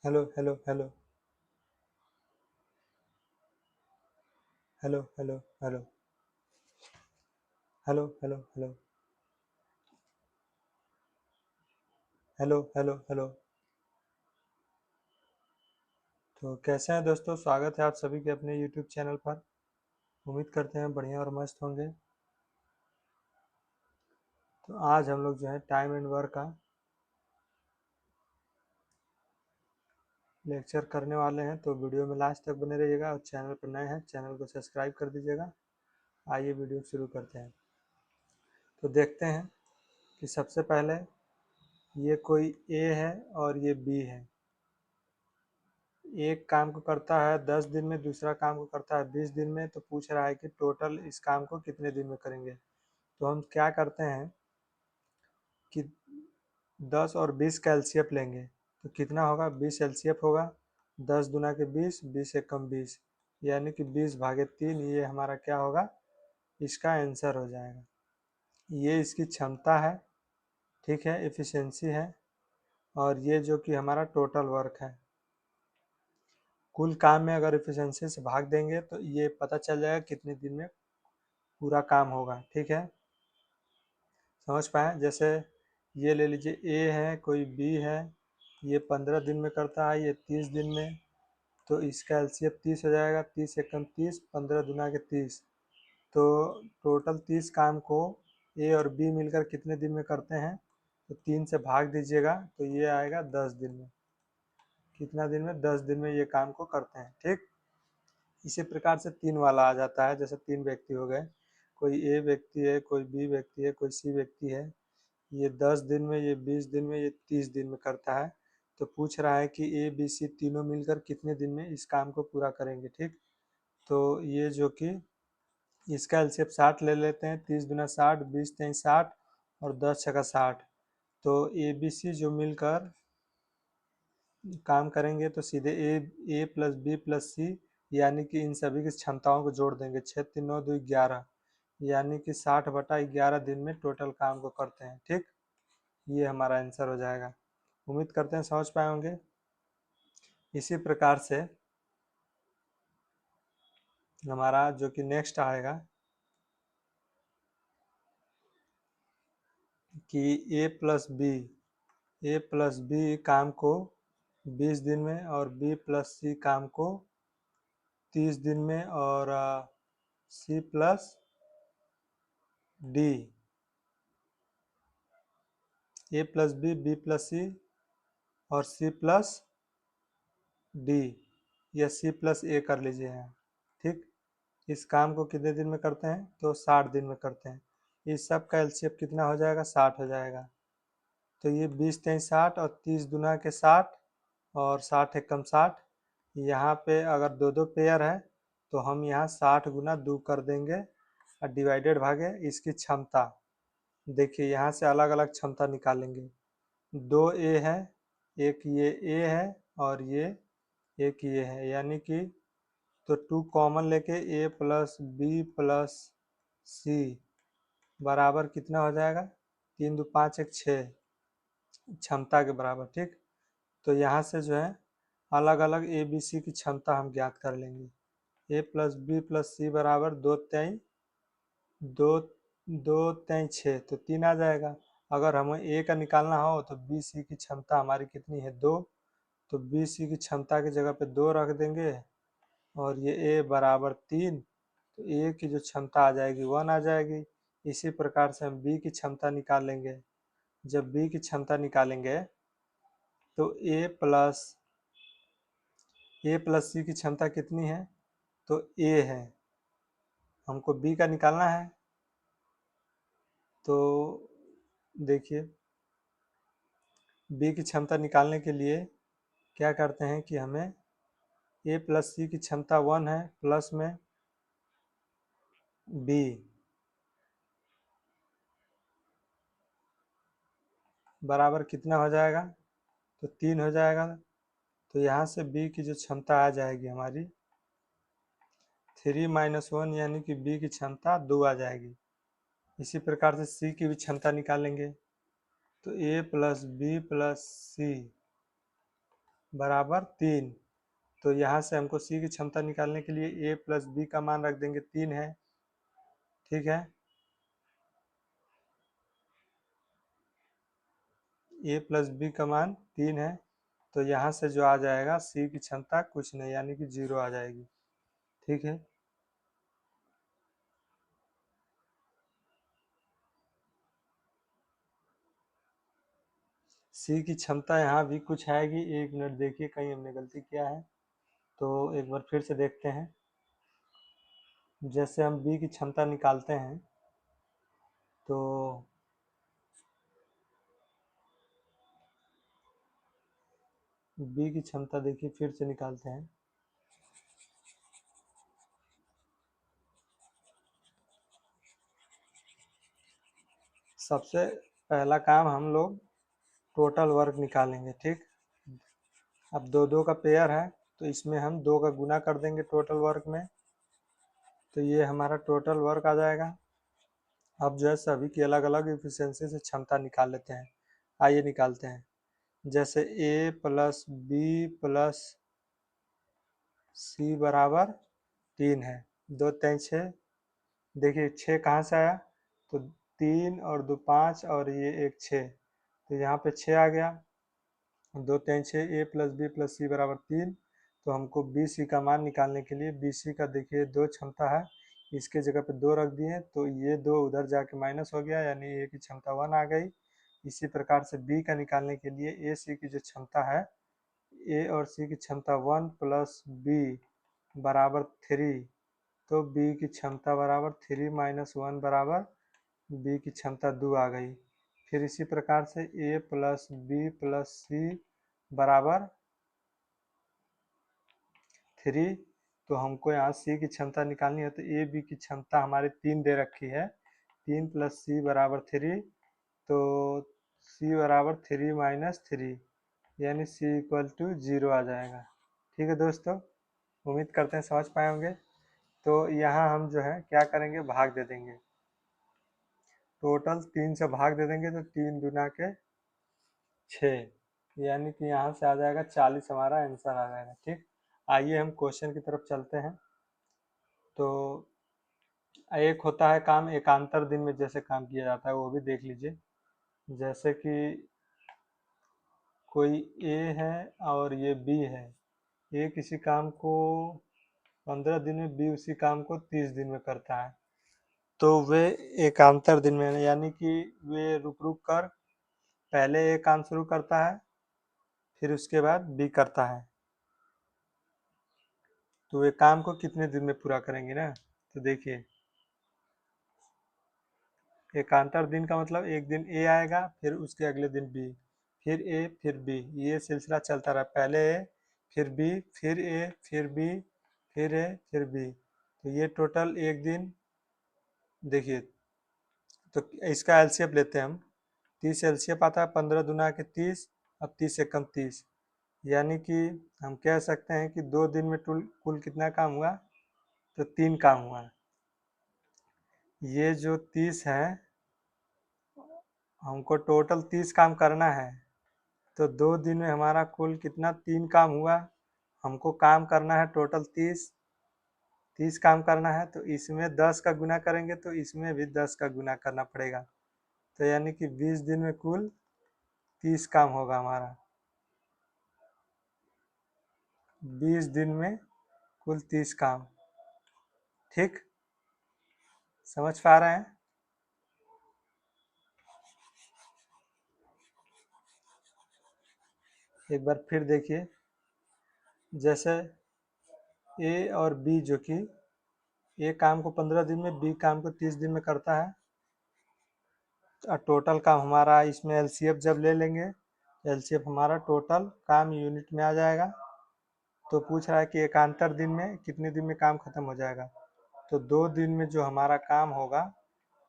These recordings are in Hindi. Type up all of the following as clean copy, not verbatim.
Hello hello hello hello hello hello hello hello hello hello hello hello. तो कैसे हैं दोस्तों, स्वागत है आप सभी के अपने YouTube चैनल पर। उम्मीद करते हैं बढ़िया और मस्त होंगे। तो आज हम लोग जो है टाइम एंड वर्क का लेक्चर करने वाले हैं, तो वीडियो में लास्ट तक बने रहिएगा और चैनल पर नए हैं चैनल को सब्सक्राइब कर दीजिएगा। आइए वीडियो शुरू करते हैं। तो देखते हैं कि सबसे पहले ये कोई ए है और ये बी है। एक काम को करता है 10 दिन में, दूसरा काम को करता है 20 दिन में। तो पूछ रहा है कि टोटल इस काम को कितने दिन में करेंगे। तो हम क्या करते हैं कि 10 और 20 का एलसीएफ लेंगे। तो कितना होगा, 20 एलसीएफ होगा। 10 दूना के 20, 20 एकम 20, यानी कि 20/3। ये हमारा क्या होगा, इसका आंसर हो जाएगा। ये इसकी क्षमता है, ठीक है, एफिशिएंसी है। और ये जो कि हमारा टोटल वर्क है। कुल काम में अगर एफिशिएंसी से भाग देंगे तो ये पता चल जाएगा कितने दिन में पूरा काम होगा। ठीक है, समझ पाए। जैसे ये ले लीजिए, ए है, कोई बी है, ये 15 दिन में करता है, ये 30 दिन में। तो इसका एलसीएफ 30 हो जाएगा। 30 एकम 30, 15 दुना के 30। तो टोटल 30 काम को ए और बी मिलकर कितने दिन में करते हैं, तो 3 से भाग दीजिएगा तो ये आएगा 10 दिन में। कितना दिन में, 10 दिन में ये काम को करते हैं। ठीक, इसी प्रकार से 3 वाला आ जाता है। जैसे 3 व्यक्ति हो गए, कोई ए व्यक्ति है, कोई बी व्यक्ति है, कोई सी व्यक्ति है। ये 10 दिन में, ये 20 दिन में, ये 30 दिन में करता है। तो पूछ रहा है कि ए बी सी तीनों मिलकर कितने दिन में इस काम को पूरा करेंगे। ठीक, तो ये जो कि इसका एलसीएफ 60 ले लेते हैं। 30 दूना 60, 20 तेईं 60 और 10 छका 60। तो ए बी सी जो मिलकर काम करेंगे तो सीधे ए प्लस बी प्लस सी, यानी कि इन सभी की क्षमताओं को जोड़ देंगे। 6 3 9 2 11, यानी कि 60/11 दिन में टोटल काम को करते हैं। ठीक, ये हमारा आंसर हो जाएगा। उम्मीद करते हैं समझ पाए होंगे। इसी प्रकार से हमारा जो कि नेक्स्ट आएगा कि ए प्लस बी काम को 20 दिन में और बी प्लस सी काम को 30 दिन में और सी प्लस डी, ए प्लस बी, बी प्लस सी और सी प्लस डी, या सी प्लस ए कर लीजिए यहाँ। ठीक, इस काम को कितने दिन में करते हैं, तो 60 दिन में करते हैं। इस सब का एलसीएफ कितना हो जाएगा, 60 हो जाएगा। तो ये 20 तेईं 60 और 30 दुना के 60 और 60 एकम 60। यहाँ पे अगर दो दो पेयर है तो हम यहाँ 60 गुना 2 कर देंगे और डिवाइडेड भागे इसकी क्षमता। देखिए यहाँ से अलग अलग क्षमता निकालेंगे। 2 ए है, एक ये ए है और ये एक ये है, यानी कि तो 2 कॉमन लेके ए प्लस बी प्लस सी बराबर कितना हो जाएगा, 3 2 5 1 6 क्षमता के बराबर। ठीक, तो यहाँ से जो है अलग अलग ए बी सी की क्षमता हम ज्ञात कर लेंगे। ए प्लस बी प्लस सी बराबर 2 तेईं 2 2 तेईं 6, तो 3 आ जाएगा। अगर हमें ए का निकालना हो तो बी सी की क्षमता हमारी कितनी है, 2। तो बी सी की क्षमता की जगह पे 2 रख देंगे और ये ए बराबर 3। तो ए की जो क्षमता आ जाएगी 1 आ जाएगी। इसी प्रकार से हम बी की क्षमता निकाल लेंगे। जब बी की क्षमता निकालेंगे तो ए प्लस सी की क्षमता कितनी है, तो ए है, हमको बी का निकालना है। तो देखिए बी की क्षमता निकालने के लिए क्या करते हैं कि हमें ए प्लस सी की क्षमता 1 है, प्लस में बी बराबर कितना हो जाएगा, तो 3 हो जाएगा। तो यहाँ से बी की जो क्षमता आ जाएगी हमारी 3 - 1, यानी कि बी की क्षमता 2 आ जाएगी। इसी प्रकार से सी की भी क्षमता निकालेंगे। तो ए प्लस बी प्लस सी बराबर 3। तो यहाँ से हमको सी की क्षमता निकालने के लिए ए प्लस बी का मान रख देंगे, 3 है। ठीक है, ए प्लस बी का मान 3 है। तो यहाँ से जो आ जाएगा सी की क्षमता कुछ नहीं, यानी कि 0 आ जाएगी। ठीक है, सी की क्षमता यहाँ भी कुछ आएगी। एक मिनट देखिए, कहीं हमने गलती किया है तो एक बार फिर से देखते हैं। जैसे हम बी की क्षमता निकालते हैं तो बी की क्षमता देखिए फिर से निकालते हैं। सबसे पहला काम हम लोग टोटल वर्क निकालेंगे। ठीक, अब दो दो का पेयर है तो इसमें हम 2 का गुना कर देंगे टोटल वर्क में, तो ये हमारा टोटल वर्क आ जाएगा। अब जो है सभी की अलग अलग इफिशियंसी से क्षमता निकाल लेते हैं। आइए निकालते हैं। जैसे ए प्लस बी प्लस सी बराबर 3 है। 2 3 6, देखिए 6 कहाँ से आया, तो 3 और 2 5 और ये एक 6, तो यहाँ पे 6 आ गया। 2 3 6, ए प्लस बी प्लस सी बराबर 3। तो हमको बी सी का मान निकालने के लिए बी सी का देखिए 2 क्षमता है, इसके जगह पे 2 रख दिए तो ये 2 उधर जाके माइनस हो गया, यानी ए की क्षमता 1 आ गई। इसी प्रकार से बी का निकालने के लिए ए सी की जो क्षमता है, ए और सी की क्षमता 1 प्लस बी बराबर 3। तो बी की क्षमता बराबर 3 माइनस 1 बराबर बी की क्षमता 2 आ गई। फिर इसी प्रकार से ए प्लस बी प्लस सी बराबर 3। तो हमको यहाँ सी की क्षमता निकालनी है, तो ए बी की क्षमता हमारी 3 दे रखी है, 3 प्लस सी बराबर 3। तो सी बराबर 3 माइनस 3, यानी सी इक्वल टू 0 आ जाएगा। ठीक है दोस्तों, उम्मीद करते हैं समझ पाए होंगे। तो यहाँ हम जो है क्या करेंगे, भाग दे देंगे। टोटल 3 से भाग दे देंगे तो 3 दूना के 6, यानी कि यहाँ से आ जाएगा 40, हमारा आंसर आ जाएगा। ठीक, आइए हम क्वेश्चन की तरफ चलते हैं। तो एक होता है काम एकांतर दिन में जैसे काम किया जाता है, वो भी देख लीजिए। जैसे कि कोई ए है और ये बी है। ए किसी काम को 15 दिन में, बी उसी काम को 30 दिन में करता है। तो वे एकांतर दिन में, यानी कि वे रुक रुक कर पहले ए काम शुरू करता है फिर उसके बाद बी करता है। तो वे काम को कितने दिन में पूरा करेंगे ना, तो देखिए एकांतर दिन का मतलब एक दिन ए आएगा फिर उसके अगले दिन बी, फिर ए फिर बी, ये सिलसिला चलता रहा। पहले ए फिर बी फिर ए फिर बी फिर ए फिर बी, तो ये टोटल एक दिन। देखिए तो इसका एलसीएम लेते हैं हम। 30 एलसीएम आता है, 15 दुना के 30, अब 30 एकम 30, यानी कि हम कह सकते हैं कि 2 दिन में कुल कितना काम हुआ, तो 3 काम हुआ। ये जो 30 है, हमको टोटल 30 काम करना है, तो 2 दिन में हमारा कुल कितना 3 काम हुआ। हमको काम करना है टोटल 30, 30 काम करना है, तो इसमें 10 का गुना करेंगे तो इसमें भी 10 का गुना करना पड़ेगा। तो यानी कि 20 दिन में कुल 30 काम होगा हमारा। 20 दिन में कुल 30 काम। ठीक, समझ पा रहे हैं। एक बार फिर देखिए, जैसे ए और बी, जो कि ए काम को 15 दिन में, बी काम को 30 दिन में करता है। टोटल काम हमारा इसमें एलसीएफ जब ले लेंगे, एलसीएफ हमारा टोटल काम यूनिट में आ जाएगा। तो पूछ रहा है कि एकांतर दिन में कितने दिन में काम खत्म हो जाएगा। तो 2 दिन में जो हमारा काम होगा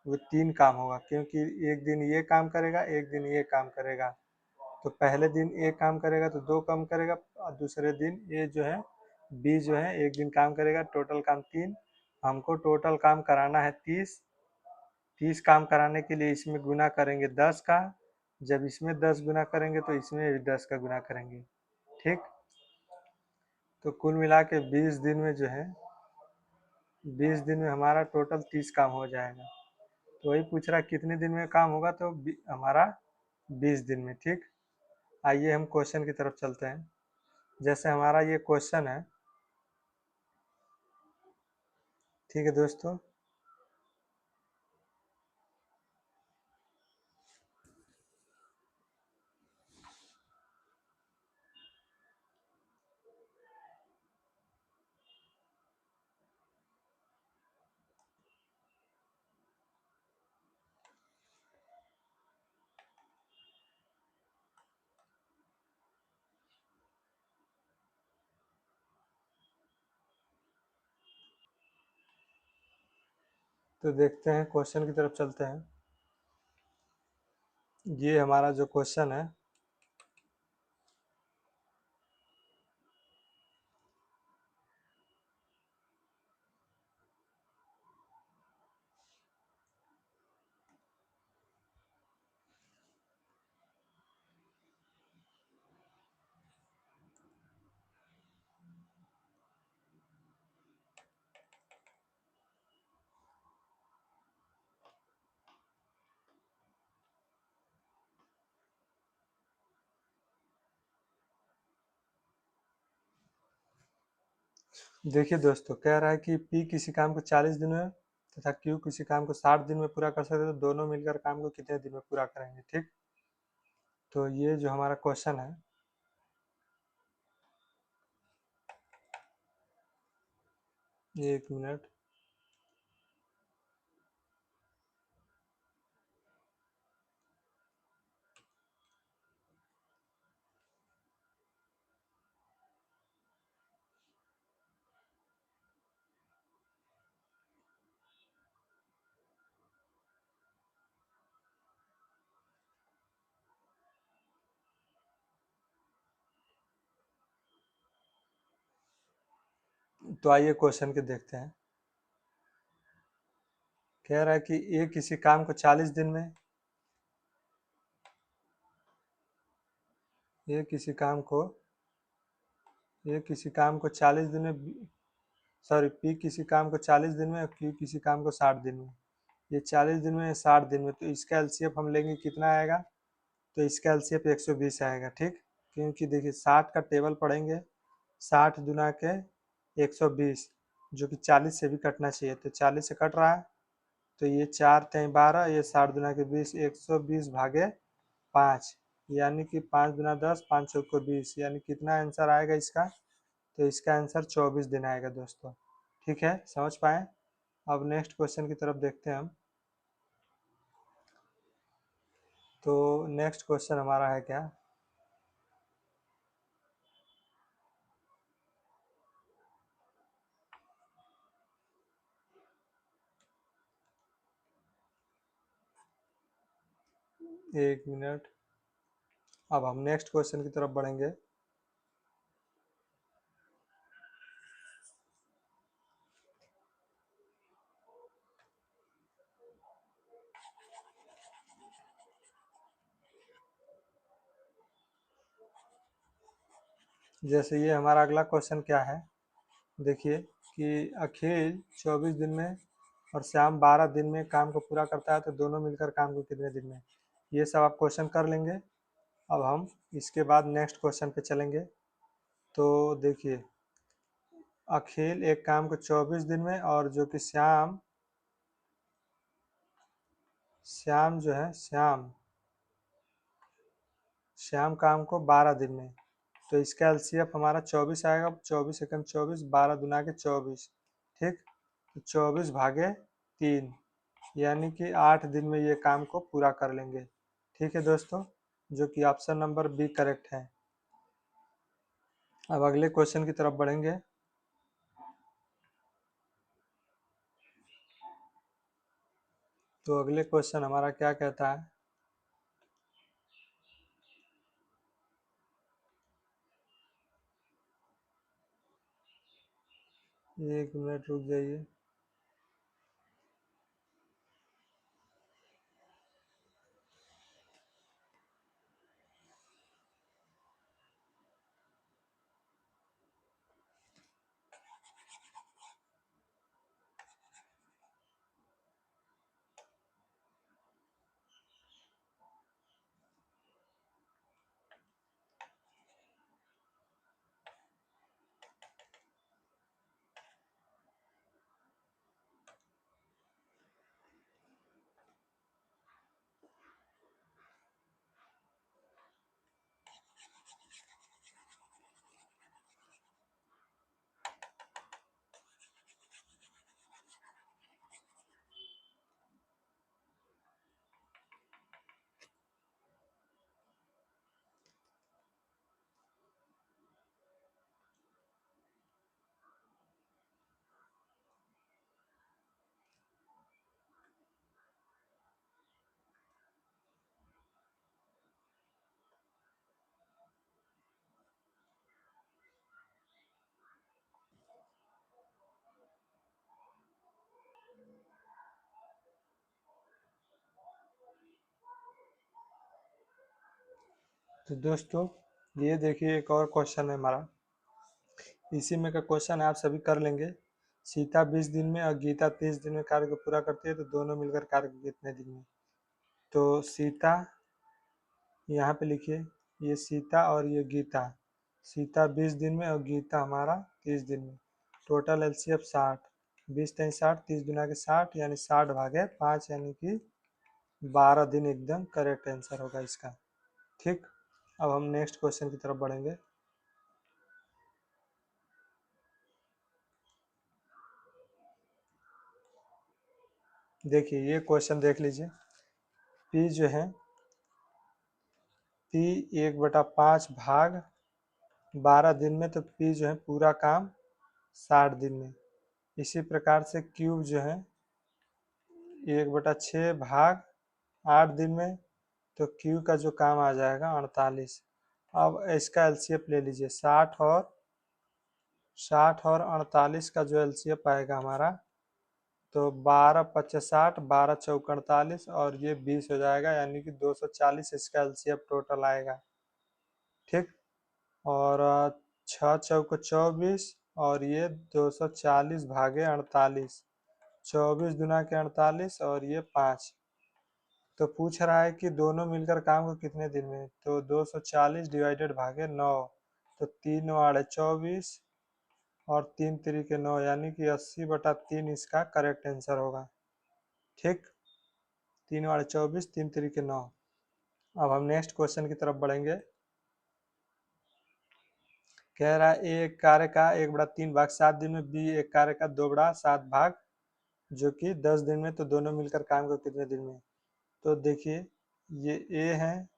वो 3 काम होगा, क्योंकि एक दिन ये काम करेगा एक दिन ये काम करेगा। तो पहले दिन ए काम करेगा तो 2 काम करेगा, और दूसरे दिन ए जो है, बी जो है एक दिन काम करेगा, टोटल काम 3। हमको टोटल काम कराना है 30। 30 काम कराने के लिए इसमें गुना करेंगे 10 का, जब इसमें 10 गुना करेंगे तो इसमें भी 10 का गुना करेंगे। ठीक, तो कुल मिला के 20 दिन में जो है, 20 दिन में हमारा टोटल 30 काम हो जाएगा। तो वही पूछ रहा कितने दिन में काम होगा, तो हमारा 20 दिन में। ठीक, आइए हम क्वेश्चन की तरफ चलते हैं। जैसे हमारा ये क्वेश्चन है, ठीक है दोस्तों। तो देखते हैं, क्वेश्चन की तरफ चलते हैं। ये हमारा जो क्वेश्चन है, देखिए दोस्तों, कह रहा है कि पी किसी काम को 40 दिन में तथा क्यू किसी काम को 60 दिन में पूरा कर सकते हैं, तो दोनों मिलकर काम को कितने दिन में पूरा करेंगे। ठीक, तो ये जो हमारा क्वेश्चन है, 1 मिनट। तो आइए क्वेश्चन के देखते हैं। कह रहा है कि ए किसी काम को 40 दिन में, ए किसी काम को ए किसी काम को 40 दिन में, सॉरी, पी किसी काम को 40 दिन में और क्यू किसी काम को 60 दिन में। ये 40 दिन में, 60 दिन में, तो इसका एलसीएफ हम लेंगे, कितना आएगा, तो इसका एलसीएफ 120 आएगा। ठीक, क्योंकि देखिए 60 का टेबल पढ़ेंगे, 60 दुना के 120, जो कि 40 से भी कटना चाहिए, तो 40 से कट रहा है, तो ये 4×3 = 12, ये 60 दुना के 20, 120 भागे 5, यानी कि 5 दुना 10, 5 चौको 20, यानी कितना आंसर आएगा इसका, तो इसका आंसर 24 दिन आएगा दोस्तों। ठीक है, समझ पाए। अब नेक्स्ट क्वेश्चन की तरफ देखते हैं हम। तो नेक्स्ट क्वेश्चन हमारा है क्या, 1 मिनट। अब हम नेक्स्ट क्वेश्चन की तरफ बढ़ेंगे। जैसे ये हमारा अगला क्वेश्चन क्या है, देखिए कि अखिल 24 दिन में और श्याम 12 दिन में काम को पूरा करता है, तो दोनों मिलकर काम को कितने दिन में, ये सब आप क्वेश्चन कर लेंगे। अब हम इसके बाद नेक्स्ट क्वेश्चन पे चलेंगे। तो देखिए, अखिल एक काम को 24 दिन में, और जो कि श्याम श्याम जो है, श्याम काम को 12 दिन में, तो इसका एलसीएफ हमारा 24 आएगा। 24 एकम 24, 12 दुना के 24। ठीक, तो 24 भागे 3, यानी कि 8 दिन में ये काम को पूरा कर लेंगे। ठीक है दोस्तों, जो कि ऑप्शन नंबर बी करेक्ट है। अब अगले क्वेश्चन की तरफ बढ़ेंगे। तो अगले क्वेश्चन हमारा क्या कहता है, 1 मिनट रुक जाइए। तो दोस्तों ये देखिए एक और क्वेश्चन है हमारा, इसी में का क्वेश्चन है, आप सभी कर लेंगे। सीता 20 दिन में और गीता 30 दिन में कार्य को पूरा करती है, तो दोनों मिलकर कार्य को कितने दिन में? तो सीता, यहाँ पे लिखिए, ये सीता और ये गीता। सीता 20 दिन में और गीता हमारा 30 दिन में। टोटल एलसीएफ 60, 20 तीन 60, 30 गुना के 60 यानी 60 भागे 5 यानी कि 12 दिन एकदम करेक्ट आंसर होगा इसका। ठीक, अब हम नेक्स्ट क्वेश्चन की तरफ बढ़ेंगे। देखिए ये क्वेश्चन देख लीजिए, पी जो है, पी 1/5 भाग 12 दिन में, तो पी जो है पूरा काम 60 दिन में। इसी प्रकार से क्यूब जो है 1/6 भाग 8 दिन में, तो क्यू का जो काम आ जाएगा 48। अब इसका एलसीएफ ले लीजिए, 60 और 48 का जो एलसीएफ आएगा हमारा, तो 12 पच्चे 60, 12 चौक 48 और ये 20 हो जाएगा, यानी कि 240 इसका एलसीएफ टोटल आएगा। ठीक, और 6 चौक 24 और ये 240 भागे 48, 24 दुना के 48 और ये 5। तो पूछ रहा है कि दोनों मिलकर काम को कितने दिन में, तो 240 डिवाइडेड भागे 9, तो 3 9 24 और 3 3 के 9 यानी कि 80/3 इसका करेक्ट आंसर होगा। ठीक, 3 8 24, 3 3 के 9। अब हम नेक्स्ट क्वेश्चन की तरफ बढ़ेंगे। कह रहा है ए एक कार्य का 1/3 भाग 7 दिन में, बी एक कार्य का 2/7 भाग जो कि 10 दिन में, तो दोनों मिलकर काम को कितने दिन में? तो देखिए ये ए है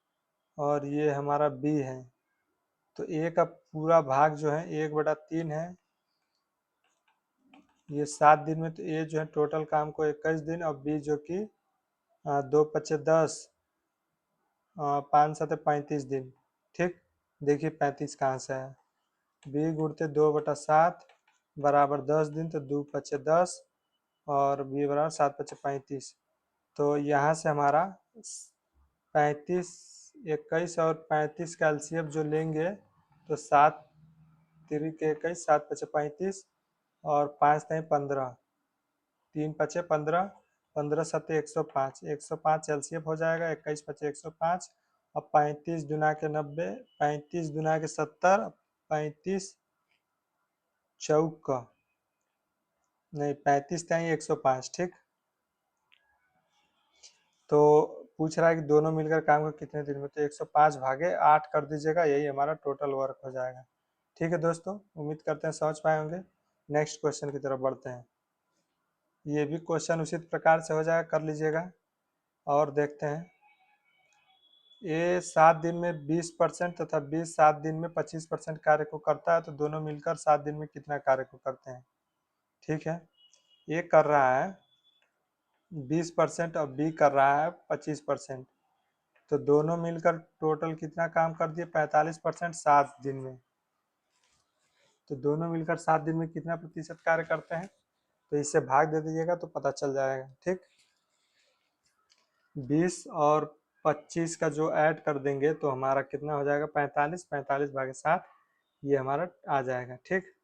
और ये हमारा बी है, तो ए का पूरा भाग जो है 1/3 है, ये 7 दिन में, तो ए जो है टोटल काम को 21 दिन, और बी जो कि 2 × 5 = 10, 5 × 7 = 35 दिन। ठीक, देखिए 35 कहाँ से है, बी गुणते 2/7 बराबर 10 दिन, तो 2 × 5 = 10 और बी बराबर 7 × 5 = 35। तो यहाँ से हमारा 35, 21 और 35 का एलसीएफ जो लेंगे, तो 7 × 3 = 21, 7 × 5 = 35 और 5 × 3 = 15, 3 × 5 = 15, 15 × 7 = 105, 105 एलसीएफ हो जाएगा, 21 × 5 = 105 और 35 दुना के 90, 35 दुना के 70, 35 चौक नहीं 35 × 105। ठीक, तो पूछ रहा है कि दोनों मिलकर काम को कितने दिन में, तो 105 भागे 8 कर दीजिएगा, यही हमारा टोटल वर्क हो जाएगा। ठीक है दोस्तों, उम्मीद करते हैं समझ पाए होंगे। नेक्स्ट क्वेश्चन की तरफ बढ़ते हैं। ये भी क्वेश्चन उसी प्रकार से हो जाएगा, कर लीजिएगा और देखते हैं। ये 7 दिन में 20% तथा 20 7 दिन में 25% कार्य को करता है, तो दोनों मिलकर 7 दिन में कितना कार्य को करते हैं? ठीक है, ये कर रहा है 20% और बी कर रहा है 25%, तो दोनों मिलकर टोटल कितना काम कर दिए? 45% 7 दिन में। तो दोनों मिलकर 7 दिन में कितना प्रतिशत कार्य करते हैं? तो इससे भाग दे दीजिएगा तो पता चल जाएगा। ठीक, 20 और 25 का जो ऐड कर देंगे तो हमारा कितना हो जाएगा? 45, 45 भागे 7, ये हमारा आ जाएगा। ठीक,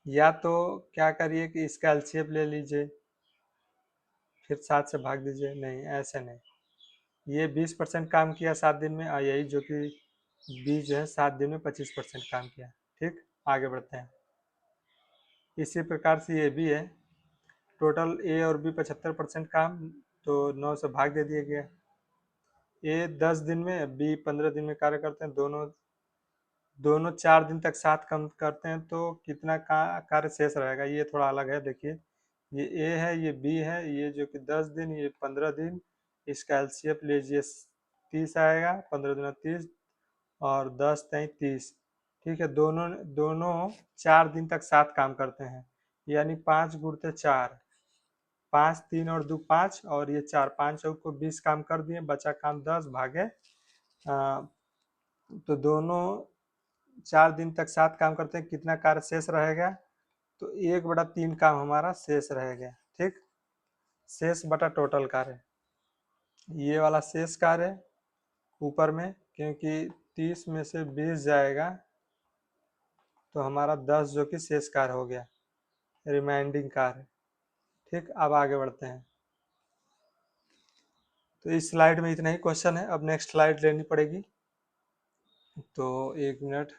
या तो क्या करिए कि इसका एलसीएम ले लीजिए, फिर 7 से भाग दीजिए। नहीं, ऐसे नहीं, ये 20% काम किया 7 दिन में, और यही जो कि बी जो है 7 दिन में 25% काम किया। ठीक, आगे बढ़ते हैं। इसी प्रकार से ये भी है, टोटल ए और बी 75% काम, तो 9 से भाग दे दिया गया। ए 10 दिन में, बी 15 दिन में कार्य करते हैं, दोनों दोनों 4 दिन तक साथ काम करते हैं, तो कितना कार्य शेष रहेगा? ये थोड़ा अलग है। देखिए ये ए है, ये बी है, ये जो कि 10 दिन, ये 15 दिन, इसका एलसीएफ लीजिए 30 आएगा, 15 दूना 30 और 10 3 30। ठीक है, दोनों दोनों 4 दिन तक साथ काम करते हैं, यानी 5 गुणते 4, 5 3 और 2 5 और ये 4, 5 चौक को 20 काम कर दिए, बचा काम 10 भागे तो दोनों 4 दिन तक साथ काम करते हैं, कितना कार्य शेष रहेगा? तो 1/3 काम हमारा शेष रहेगा। ठीक, शेष बटा टोटल कार्य, ये वाला शेष कार्य ऊपर में, क्योंकि 30 में से 20 जाएगा तो हमारा 10 जो कि शेष कार्य हो गया, रिमाइंडिंग कार्य। ठीक, अब आगे बढ़ते हैं। तो इस स्लाइड में इतना ही क्वेश्चन है, अब नेक्स्ट स्लाइड लेनी पड़ेगी। तो 1 मिनट।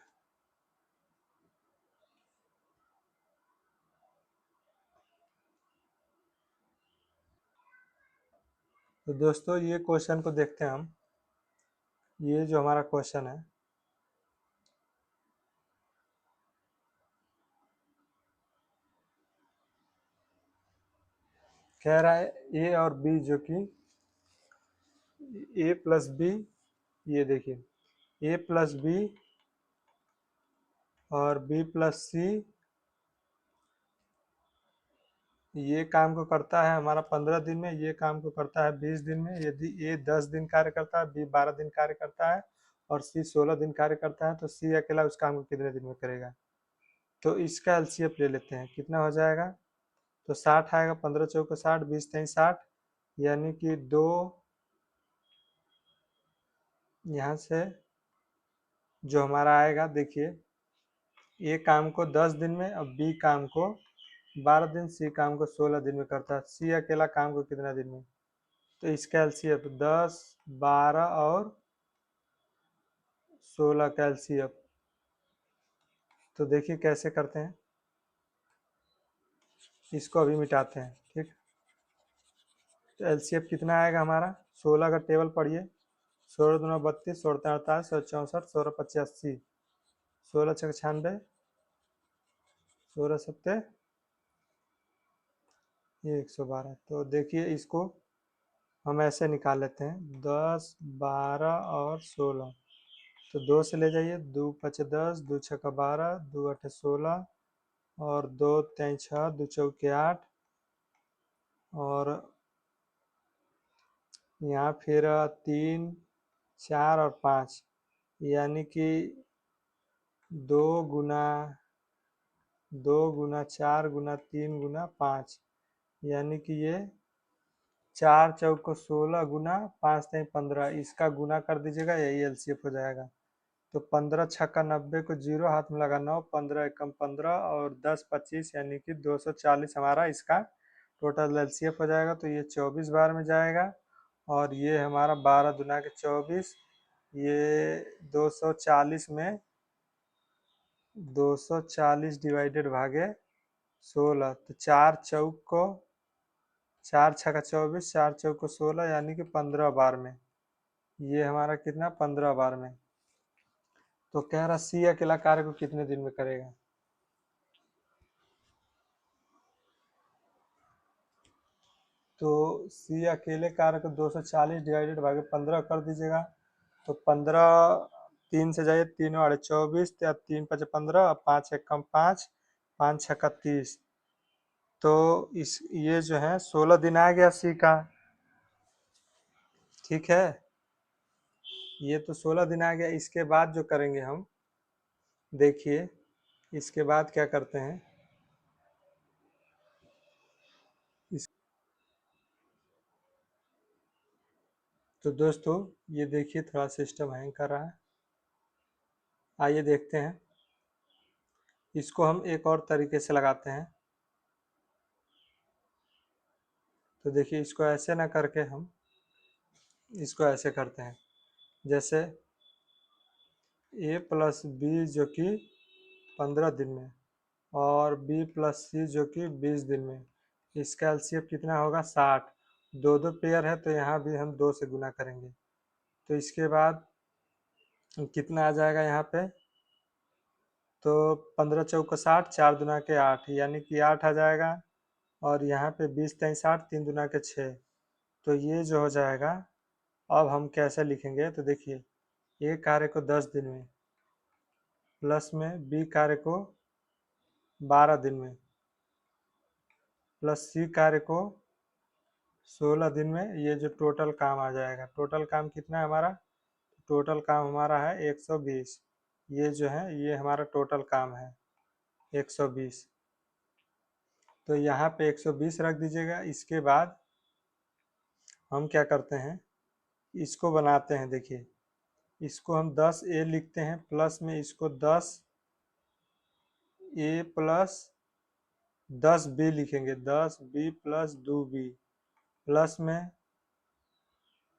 तो दोस्तों ये क्वेश्चन को देखते हैं हम। ये जो हमारा क्वेश्चन है, कह रहा है ए और बी जो कि ए प्लस बी, ये देखिए ए प्लस बी और बी प्लस सी ये काम को करता है हमारा 15 दिन में, ये काम को करता है 20 दिन में। यदि ए 10 दिन कार्य करता है, बी 12 दिन कार्य करता है और सी 16 दिन कार्य करता है, तो सी अकेला उस काम को कितने दिन में करेगा। तो इसका एलसीएफ ले लेते हैं, कितना हो जाएगा। तो 60 आएगा, 15 चौको 60, 20 तेईस 60, यानी कि 2 यहाँ से जो हमारा आएगा, देखिए ए काम को 10 दिन में और बी काम को 12 दिन, सी काम को 16 दिन में करता है। सी अकेला काम को कितना दिन में। तो इसका एलसीएफ 10, 12 और 16 का एलसीएफ। तो देखिए कैसे करते हैं, इसको अभी मिटाते हैं। ठीक, तो एलसीएफ कितना आएगा हमारा, 16 का टेबल पढ़िए। 16 दूना 32, 16 48, 164, 16 25 80, 16 छः 96, 16 सत्ते 112। तो देखिए इसको हम ऐसे निकाल लेते हैं, 10, 12 और 16। तो 2 से ले जाइए, 2 5 10, 2 6 12, 2 8 16 और 2 3 6, 2 चौके 8 और यहाँ फिर 3 4 और 5, यानी कि 2 गुना 2 गुना 4 गुना 3 गुना 5, यानी कि ये 4 चौको 16 गुना 5 3 15, इसका गुना कर दीजिएगा, यही एलसीएफ हो जाएगा। तो 15 छक्का 90 को जीरो हाथ में लगा 9, 15 एकम 15 और 10 25, यानी कि 240 हमारा इसका टोटल एलसीएफ हो जाएगा। तो ये 24 बार में जाएगा और ये हमारा 12 दुना के 24, ये 240 में 240 डिवाइडेड भागे 16, तो 4 चौक को 4 छक्का 24, 4 चौक को 16, यानी कि 15 बार में। ये हमारा कितना, 15 बार में। तो कह रहा सी अकेला कार्य को कितने दिन में करेगा। तो सी अकेले कार्य को 240 डिवाइडेड भागे 15 कर दीजिएगा। तो 15, 3 से जाइए, 3 आड़े 24, 3 5 15, 5 एक कम 5, 5 छक्का 30। तो इस ये जो है 16 दिन आ गया सी का। ठीक है, ये तो 16 दिन आ गया। इसके बाद जो करेंगे हम, देखिए इसके बाद क्या करते हैं। इस तो दोस्तों ये देखिए थोड़ा सिस्टम हैंग कर रहा है, आइए देखते हैं। इसको हम एक और तरीके से लगाते हैं। तो देखिए इसको ऐसे ना करके हम इसको ऐसे करते हैं, जैसे ए प्लस बी जो कि 15 दिन में और बी प्लस सी जो कि 20 दिन में, इसका एलसीएफ कितना होगा, 60। दो दो पेयर है तो यहाँ भी हम 2 से गुना करेंगे। तो इसके बाद कितना आ जाएगा यहाँ पे, तो 15 चौको 60, 4 दुना के 8, यानी कि 8 आ जाएगा। और यहाँ पे 20 तेईस 60, 3 दुना के 6। तो ये जो हो जाएगा, अब हम कैसे लिखेंगे, तो देखिए ए कार्य को 10 दिन में प्लस में बी कार्य को 12 दिन में प्लस सी कार्य को 16 दिन में, ये जो टोटल काम आ जाएगा। टोटल काम कितना है हमारा, टोटल काम हमारा है 120। ये जो है ये हमारा टोटल काम है 120। तो यहाँ पे 120 रख दीजिएगा। इसके बाद हम क्या करते हैं, इसको बनाते हैं। देखिए इसको हम 10a लिखते हैं, प्लस में इसको 10a प्लस 10b लिखेंगे, 10b प्लस 2b, प्लस में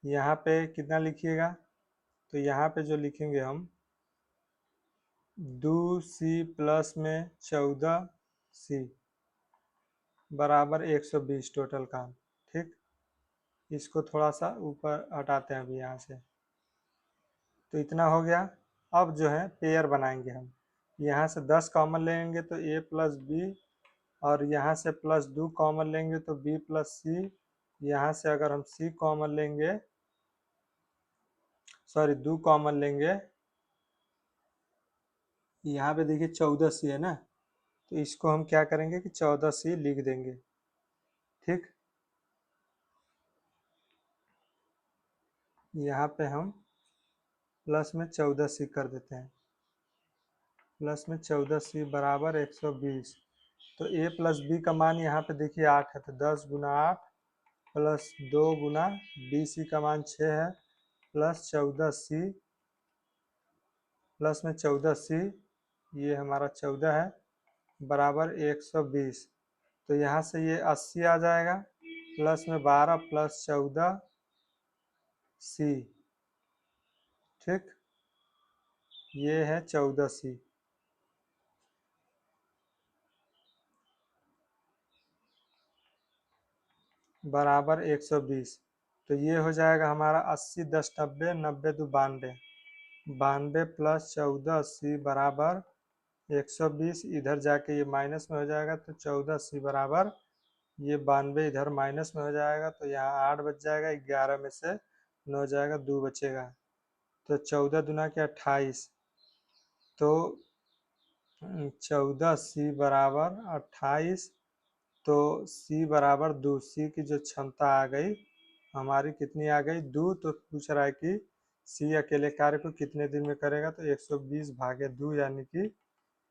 यहाँ पे कितना लिखिएगा, तो यहाँ पे जो लिखेंगे हम 2c प्लस में 14c बराबर 120 टोटल काम। ठीक, इसको थोड़ा सा ऊपर हटाते हैं अभी यहाँ से, तो इतना हो गया। अब जो है पेयर बनाएंगे हम, यहाँ से 10 कॉमन लेंगे तो a प्लस बी, और यहाँ से प्लस 2 कॉमन लेंगे तो b प्लस सी, यहाँ से अगर हम c कॉमन लेंगे, सॉरी 2 कॉमन लेंगे, यहाँ पे देखिए 14c है ना, तो इसको हम क्या करेंगे कि 14c लिख देंगे। ठीक, यहाँ पे हम प्लस में 14c कर देते हैं, प्लस में 14c बराबर 120। तो a प्लस बी का मान यहाँ पे देखिए 8 है, तो 10 गुना 8 प्लस 2 गुना बी सी का मान 6 है, प्लस 14c, प्लस में 14c, ये हमारा 14 है, बराबर 120। तो यहाँ से ये 80 आ जाएगा, प्लस में 12 प्लस 14c। ठीक, ये है 14c बराबर 120। तो ये हो जाएगा हमारा 80 10 90, 90 दो 92, 92 प्लस 14c बराबर 120। इधर जाके ये माइनस में हो जाएगा, तो 14c बराबर ये 92 इधर माइनस में हो जाएगा, तो यहाँ 8 बच जाएगा, 11 में से 9 जाएगा, 2 बचेगा, तो 14 दूना के 28, तो 14c बराबर 28। तो c बराबर 2, c की जो क्षमता आ गई हमारी कितनी आ गई 2। तो पूछ रहा है कि c अकेले कार्य को कितने दिन में करेगा, तो 120 भागे 2 यानी कि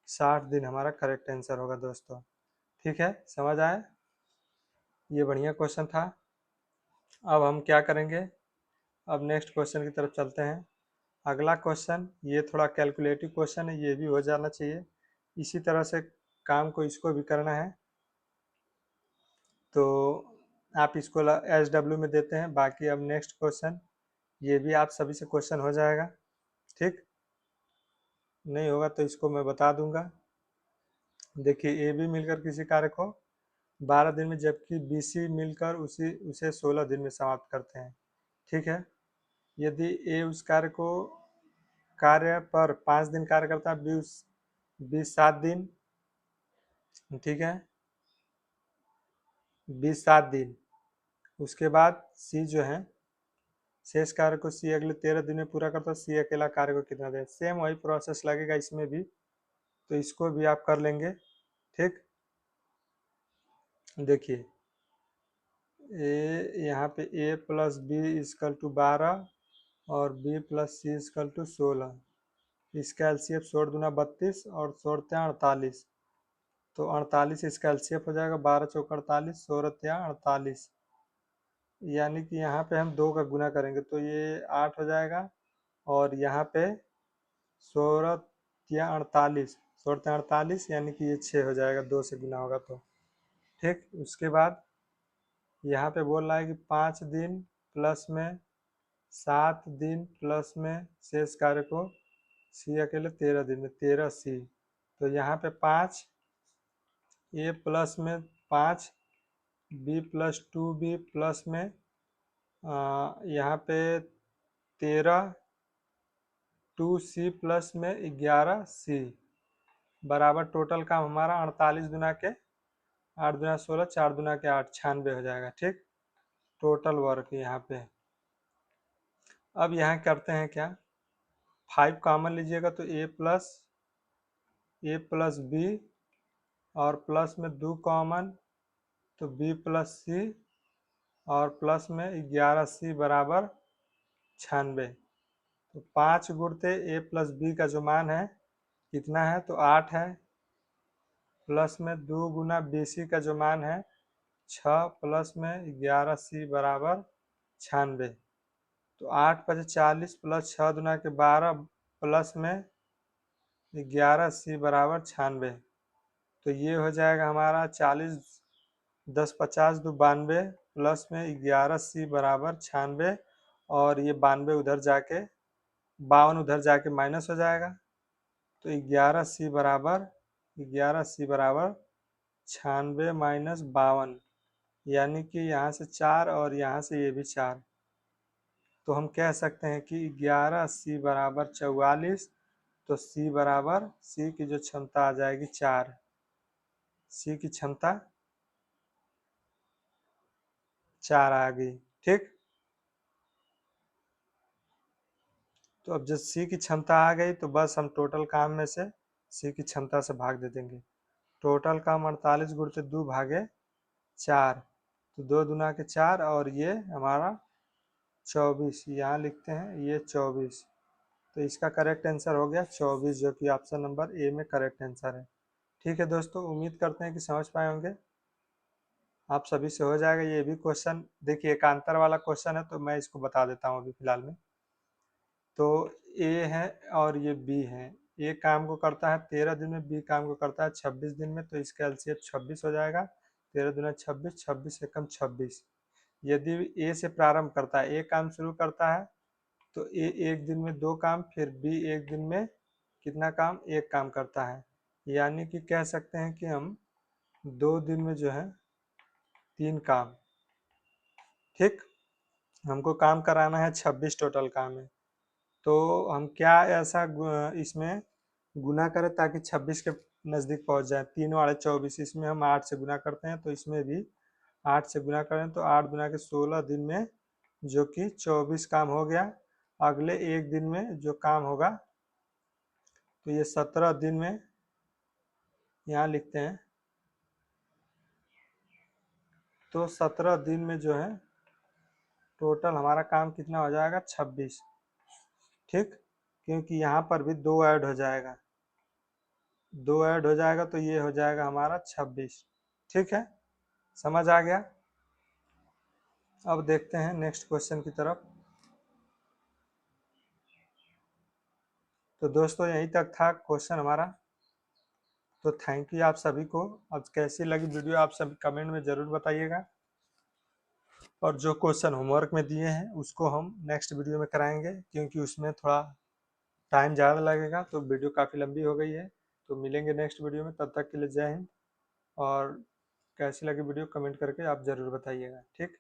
60 दिन हमारा करेक्ट आंसर होगा दोस्तों। ठीक है, समझ आए, ये बढ़िया क्वेश्चन था। अब हम क्या करेंगे, अब नेक्स्ट क्वेश्चन की तरफ चलते हैं। अगला क्वेश्चन ये थोड़ा कैलकुलेटिव क्वेश्चन है, ये भी हो जाना चाहिए, इसी तरह से काम को इसको भी करना है, तो आप इसको SW में देते हैं। बाकी अब नेक्स्ट क्वेश्चन ये भी आप सभी से क्वेश्चन हो जाएगा। ठीक, नहीं होगा तो इसको मैं बता दूंगा। देखिए ए बी मिलकर किसी कार्य को 12 दिन में, जबकि बी सी मिलकर उसे 16 दिन में समाप्त करते हैं। ठीक है, यदि ए उस कार्य पर 5 दिन कार्य करता है, बी 7 दिन, ठीक है, बी 7 दिन, उसके बाद सी जो है शेष कार्य को सी अगले 13 दिन में पूरा करता है, सी अकेला कार्य को कितना दें, सेम वही प्रोसेस लगेगा इसमें भी, तो इसको भी आप कर लेंगे। ठीक, देखिए यहाँ पे a plus B equal to 12 और b plus C equal to 16, इसका एलसीएफ 16 दूना 32 और 16 48, तो 48 इसका एलसीएफ हो जाएगा, 12 चौक 48, 16 48, यानी कि यहाँ पे हम 2 का गुना करेंगे तो ये 8 हो जाएगा, और यहाँ पे 16 48 यानी कि ये 6 हो जाएगा, 2 से गुना होगा तो। ठीक, उसके बाद यहाँ पे बोल रहा है कि 5 दिन प्लस में 7 दिन प्लस में शेष कार्य को सी अकेले 13 दिन में 13c, तो यहाँ पे 5 ए प्लस में 5 बी प्लस 2b प्लस में यहाँ पे 13 2c प्लस में 11c बराबर टोटल काम हमारा 48 दुना के 8 दुना 16, 4 दुना के 8, 96 हो जाएगा। ठीक, टोटल वर्क यहाँ पे। अब यहाँ करते हैं क्या, 5 कॉमन लीजिएगा तो ए प्लस बी, और प्लस में 2 कॉमन तो बी प्लस सी, और प्लस में 11c बराबर 96। तो 5 गुणते ए प्लस बी का जो मान है कितना है, तो 8 है, प्लस में 2 गुना बी सी का जो मान है 6, प्लस में 11c बराबर 96। तो 8×5 = 40 प्लस 6 दूना के 12 प्लस में 11 80 बराबर 96। तो ये हो जाएगा हमारा 40 10 50 2 92 प्लस में 1180 बराबर 96। और ये 92 उधर जाके 52 उधर जाके माइनस हो जाएगा। तो 1180 बराबर 96 माइनस 52, यानी कि यहाँ से 4 और यहाँ से ये भी 4। तो हम कह सकते हैं कि 1180 बराबर 44। तो सी की जो क्षमता आ जाएगी 4। सी की क्षमता 4 आ गई। ठीक, तो अब जब सी की क्षमता आ गई तो बस हम टोटल काम में से सी की क्षमता से भाग दे देंगे। टोटल काम 48 गुणित 2 भागे 4। तो 2 दूना के 4 और ये हमारा 24, यहाँ लिखते हैं ये 24। तो इसका करेक्ट आंसर हो गया 24, जो कि ऑप्शन नंबर ए में करेक्ट आंसर है। ठीक है दोस्तों, उम्मीद करते हैं कि समझ पाए होंगे। आप सभी से हो जाएगा। ये भी क्वेश्चन देखिए एकांतर वाला क्वेश्चन है, तो मैं इसको बता देता हूँ अभी फिलहाल में। तो ए है और ये बी है। ए काम को करता है 13 दिन में, बी काम को करता है 26 दिन में। तो इसका एलसीएम 26 हो जाएगा। 13 दूना 26, 26 एकम 26। यदि ए से प्रारंभ करता है, ए काम शुरू करता है, तो ए एक दिन में 2 काम, फिर बी एक दिन में कितना काम, 1 काम करता है। यानी कि कह सकते हैं कि हम 2 दिन में जो है 3 काम। ठीक, हमको काम कराना है 26 टोटल काम है। तो हम क्या ऐसा इसमें गुना करें ताकि 26 के नज़दीक पहुंच जाए। 3 वाले 24, इसमें हम 8 से गुना करते हैं, तो इसमें भी 8 से गुना करें तो 8 गुना के 16 दिन में जो कि 24 काम हो गया। अगले एक दिन में जो काम होगा तो ये 17 दिन में यहाँ लिखते हैं। तो 17 दिन में जो है टोटल हमारा काम कितना हो जाएगा, 26। ठीक, क्योंकि यहाँ पर भी 2 ऐड हो जाएगा, 2 ऐड हो जाएगा तो ये हो जाएगा हमारा 26। ठीक है, समझ आ गया। अब देखते हैं नेक्स्ट क्वेश्चन की तरफ। तो दोस्तों यहीं तक था क्वेश्चन हमारा। तो थैंक यू आप सभी को। अब कैसी लगी वीडियो आप सभी कमेंट में ज़रूर बताइएगा। और जो क्वेश्चन होमवर्क में दिए हैं उसको हम नेक्स्ट वीडियो में कराएंगे, क्योंकि उसमें थोड़ा टाइम ज़्यादा लगेगा। तो वीडियो काफ़ी लंबी हो गई है। तो मिलेंगे नेक्स्ट वीडियो में, तब तक के लिए जय हिंद। और कैसी लगी वीडियो कमेंट करके आप ज़रूर बताइएगा। ठीक।